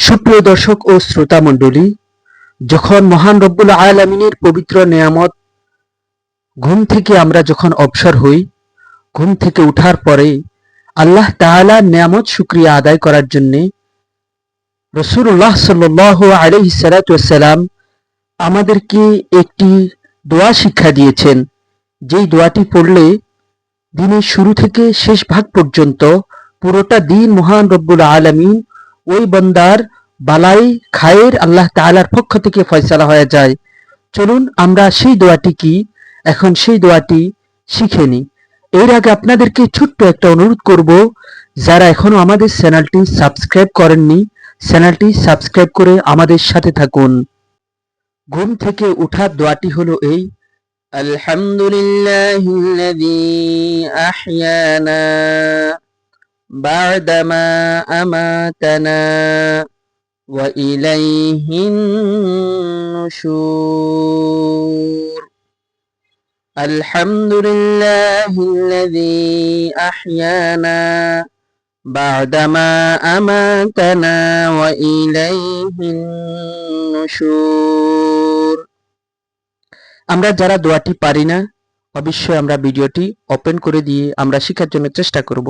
সুপ্রিয় দর্শক ও শ্রোতা মণ্ডলী, যখন মহান রব্বুল আলামিনের পবিত্র নেয়ামত ঘুম থেকে আমরা যখন অবসর হই, ঘুম থেকে উঠার পরে আল্লাহ তাআলার নেয়ামত শুকরিয়া আদায় করার জন্য রাসূলুল্লাহ সাল্লাল্লাহু আলাইহি সাল্লাতু ওয়াসসালাম আমাদেরকে একটি দোয়া শিক্ষা দিয়েছেন। যেই দোয়াটি পড়লে দিনের শুরু থেকে শেষ ভাগ পর্যন্ত পুরোটা দিন মহান রব্বুল আলামিন ওই বান্দার বালাই খায়ের আল্লাহ তাআলার পক্ষ থেকে ফয়সালা হয়ে যায়। চলুন আমরা সেই দোয়াটি কি এখন সেই দোয়াটি শিখে নিই। এর আগে আপনাদেরকে ছোট্ট একটা অনুরোধ করব, যারা এখনো আমাদের চ্যানেলটি সাবস্ক্রাইব করেননি, চ্যানেলটি সাবস্ক্রাইব করে আমাদের সাথে থাকুন। ঘুম থেকে উঠার দোয়াটি হলো এই: আলহামদুলিল্লাহিল্লাযী আহইয়ানা বা'দামা আমাতানা ওয়া ইলাইহিন নুশুর। আলহামদুলিল্লাহিল্লাযী আহইয়ানা বা'দামা আমাতানা ওয়া ইলাইহিন নুশুর। আমরা যারা দোয়াটি পারি না, অবশ্যই আমরা ভিডিওটি ওপেন করে দিয়ে আমরা শেখার জন্য চেষ্টা করব।